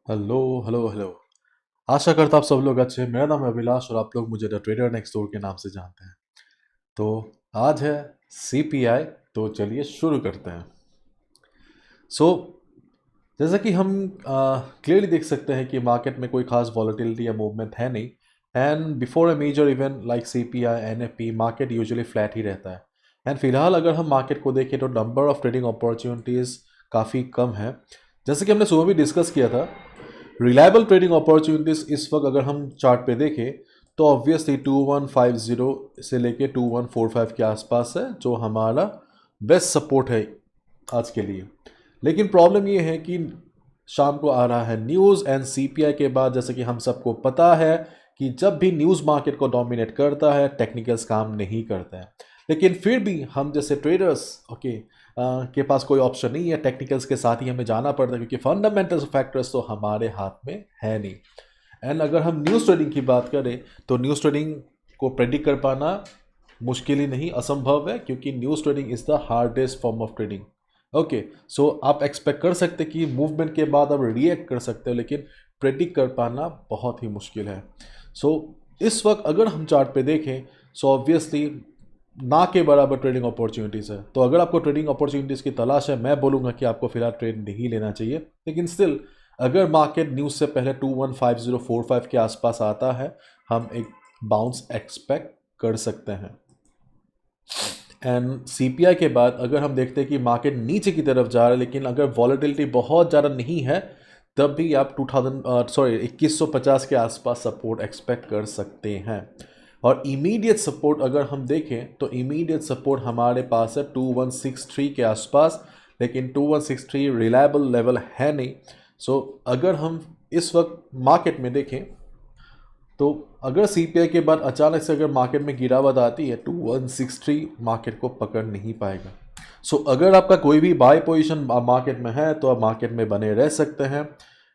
Hello hello hello. आशा करता आप सब लोग अच्छे हैं। मेरा नाम है अभिलाष और आप लोग मुझे द ट्रेडर नेक्स्ट डोर के नाम से जानते हैं। तो आज है सीपीआई। तो चलिए शुरू करते हैं। सो जैसा कि हम क्लियरली देख सकते हैं कि मार्केट में कोई खास वॉलेटिलिटी या मूवमेंट है नहीं। And before a major event like CPI NFP market usually flat ही रहता है। एंड फिलहाल अगर हम मार्केट को देखें तो नंबर ऑफ ट्रेडिंग अपॉर्चुनिटीज़ काफ़ी कम है। जैसे कि हमने सुबह भी डिस्कस किया था, रिलायबल ट्रेडिंग अपॉर्चुनिटीज इस वक्त अगर हम चार्ट पे देखें तो ऑब्वियसली 2150 से लेके 2145 के आसपास है जो हमारा बेस्ट सपोर्ट है आज के लिए। लेकिन प्रॉब्लम ये है कि शाम को आ रहा है न्यूज़ एंड सीपीआई के बाद, जैसे कि हम सबको पता है कि जब भी न्यूज़ मार्केट को डोमिनेट करता है टेक्निकल्स काम नहीं करता है। लेकिन फिर भी हम जैसे ट्रेडर्स के पास कोई ऑप्शन नहीं है, टेक्निकल्स के साथ ही हमें जाना पड़ता है क्योंकि फंडामेंटल फैक्टर्स तो हमारे हाथ में है नहीं। एंड अगर हम न्यूज़ ट्रेडिंग की बात करें तो न्यूज़ ट्रेडिंग को प्रेडिक्ट कर पाना मुश्किल ही नहीं असंभव है, क्योंकि news trading is the hardest form of trading. Okay, so आप एक्सपेक्ट कर सकते कि मूवमेंट के बाद आप रिएक्ट कर सकते हो, लेकिन प्रेडिक्ट कर पाना बहुत ही मुश्किल है। सो इस वक्त अगर हम चार्ट पे देखें सो ऑब्वियसली ना के बराबर ट्रेडिंग अपॉर्चुनिटीज़ है। तो अगर आपको ट्रेडिंग अपॉर्चुनिटीज़ की तलाश है, मैं बोलूँगा कि आपको फिलहाल ट्रेड नहीं लेना चाहिए। लेकिन स्टिल अगर मार्केट न्यूज़ से पहले 215045 के आसपास आता है, हम एक बाउंस एक्सपेक्ट कर सकते हैं। एंड सीपीआई के बाद अगर हम देखते हैं कि मार्केट नीचे की तरफ जा रहा है, लेकिन अगर वॉलेटिलिटी बहुत ज़्यादा नहीं है, तब भी आप 2150 के आसपास सपोर्ट एक्सपेक्ट कर सकते हैं। और इमीडिएट सपोर्ट अगर हम देखें तो इमीडिएट सपोर्ट हमारे पास है 2163 के आसपास, लेकिन 2163 रिलायबल लेवल है नहीं। सो अगर हम इस वक्त मार्केट में देखें तो अगर सीपीआई के बाद अचानक से अगर मार्केट में गिरावट आती है 2163 मार्केट को पकड़ नहीं पाएगा। सो अगर आपका कोई भी बाय पोजीशन मार्केट में है तो आप मार्केट में बने रह सकते हैं।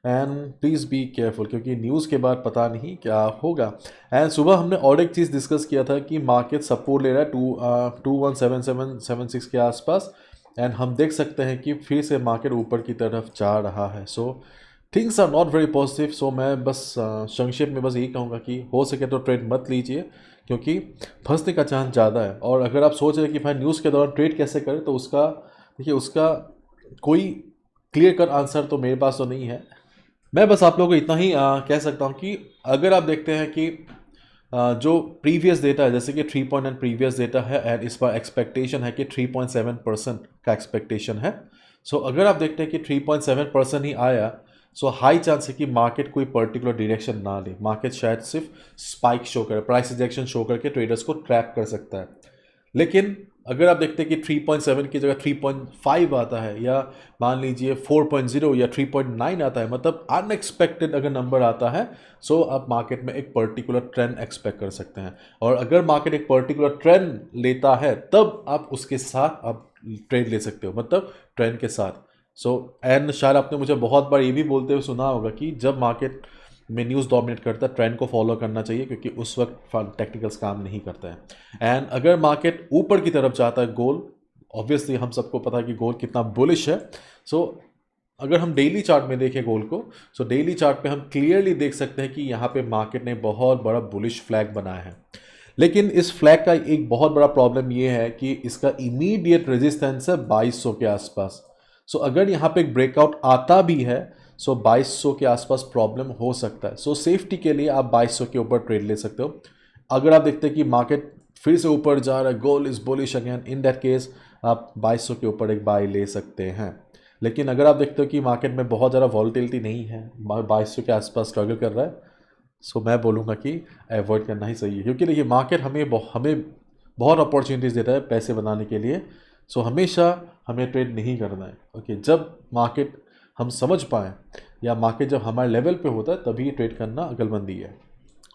एंड प्लीज़ बी केयरफुल, क्योंकि न्यूज़ के बाद पता नहीं क्या होगा। एंड सुबह हमने और एक चीज़ डिस्कस किया था कि मार्केट सपोर्ट ले रहा है 217776 के आसपास। एंड हम देख सकते हैं कि फिर से मार्केट ऊपर की तरफ जा रहा है। So things are not very positive. So मैं बस संक्षेप में बस यही कहूँगा कि हो सके तो ट्रेड मत लीजिए, क्योंकि फंसने का चांस ज़्यादा है। और अगर आप सोच रहे हैं कि भाई न्यूज़ के दौरान ट्रेड कैसे करें, तो उसका देखिए, उसका कोई क्लियर कट आंसर तो मेरे पास तो नहीं है। मैं बस आप लोगों को इतना ही कह सकता हूँ कि अगर आप देखते हैं कि जो प्रीवियस डेटा है, जैसे कि 3.9 प्रीवियस डेटा है एंड इस बार एक्सपेक्टेशन है कि 3.7% का एक्सपेक्टेशन है। सो अगर आप देखते हैं कि 3.7% ही आया, सो हाई चांस है कि मार्केट कोई पर्टिकुलर डायरेक्शन ना ले, मार्केट शायद सिर्फ स्पाइक शो करे, प्राइस रिजेक्शन शो करके ट्रेडर्स को ट्रैप कर सकता है। लेकिन अगर आप देखते हैं कि 3.7 की जगह 3.5 आता है, या मान लीजिए 4.0 या 3.9 आता है, मतलब अनएक्सपेक्टेड अगर नंबर आता है, सो आप मार्केट में एक पर्टिकुलर ट्रेंड एक्सपेक्ट कर सकते हैं। और अगर मार्केट एक पर्टिकुलर ट्रेंड लेता है तब आप उसके साथ आप ट्रेड ले सकते हो, मतलब ट्रेंड के साथ। सो एंड शायद आपने मुझे बहुत बार ये भी बोलते हुए सुना होगा कि जब मार्केट में न्यूज़ डोमिनेट करता है ट्रेंड को फॉलो करना चाहिए, क्योंकि उस वक्त टेक्निकल्स काम नहीं करता है। एंड अगर मार्केट ऊपर की तरफ जाता है, गोल ऑब्वियसली हम सबको पता है कि गोल कितना बुलिश है। सो अगर हम डेली चार्ट में देखें गोल को, सो डेली चार्ट पे हम क्लियरली देख सकते हैं कि यहाँ पे मार्केट ने बहुत बड़ा बुलिश फ्लैग बनाया है। लेकिन इस फ्लैग का एक बहुत बड़ा प्रॉब्लम ये है कि इसका इमीडिएट रेजिस्टेंस है 2200 के आसपास। सो अगर यहाँ पे एक ब्रेकआउट आता भी है, सो 2200 के आसपास प्रॉब्लम हो सकता है। सो सेफ्टी के लिए आप 2200 के ऊपर ट्रेड ले सकते हो। अगर आप देखते हैं कि मार्केट फिर से ऊपर जा रहा है, goal is bullish again, in that case आप 2200 के ऊपर एक बाय ले सकते हैं। लेकिन अगर आप देखते हो कि मार्केट में बहुत ज़्यादा वॉलेटिलिटी नहीं है, 2200 के आसपास स्ट्रगल कर रहा है, सो मैं बोलूँगा कि अवॉइड करना ही सही है। क्योंकि देखिए मार्केट हमें बहुत अपॉर्चुनिटीज़ देता है पैसे बनाने के लिए। सो हमेशा हमें ट्रेड नहीं करना है। ओके, जब मार्केट हम समझ पाएँ या मार्केट जब हमारे लेवल पे होता है तभी ट्रेड करना अक्लमंदी है।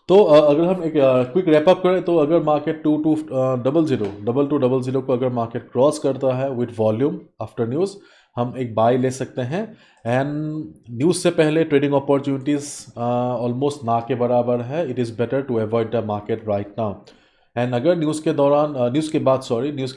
तो अगर हम एक क्विक रैप अप करें तो अगर मार्केट 2200 को अगर मार्केट क्रॉस करता है विथ वॉल्यूम आफ्टर न्यूज़, हम एक बाय ले सकते हैं। एंड न्यूज़ से पहले ट्रेडिंग अपॉर्चुनिटीज़ ऑलमोस्ट ना के बराबर है। It is better to avoid the market right now. And अगर न्यूज़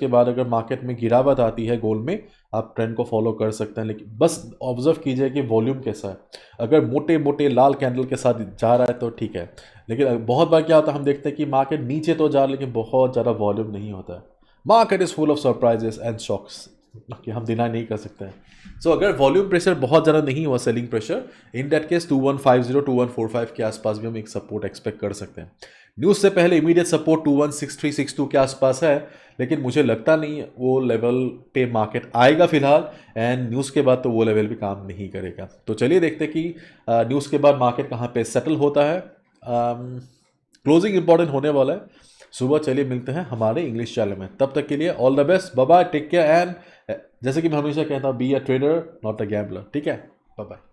के बाद अगर मार्केट में गिरावट आती है गोल्ड में, आप ट्रेंड को फॉलो कर सकते हैं। लेकिन बस ऑब्जर्व कीजिए कि वॉल्यूम कैसा है। अगर मोटे मोटे लाल कैंडल के साथ जा रहा है तो ठीक है, लेकिन बहुत बार क्या होता है हम देखते हैं कि मार्केट नीचे तो जा रहा है लेकिन बहुत ज़्यादा वॉल्यूम नहीं होता है। Market is full of surprises and shocks कि हम डिनाई नहीं कर सकते हैं। सो अगर वॉल्यूम प्रेशर बहुत ज़्यादा नहीं हुआ selling pressure, in that case 2150 2145 के आसपास भी हम एक सपोर्ट एक्सपेक्ट कर सकते हैं। न्यूज़ से पहले इमीडिएट सपोर्ट 216362 के आसपास है, लेकिन मुझे लगता नहीं वो लेवल पे मार्केट आएगा फिलहाल, एंड न्यूज़ के बाद तो वो लेवल भी काम नहीं करेगा। तो चलिए देखते हैं कि न्यूज़ के बाद मार्केट कहाँ पे सेटल होता है। क्लोजिंग इंपॉर्टेंट होने वाला है सुबह। चलिए मिलते हैं हमारे इंग्लिश चैनल में, तब तक के लिए all the best, bye bye, take care, and जैसे कि मैं हमेशा कहता हूँ, be a trader not a gambler. ठीक है, बाय बाय।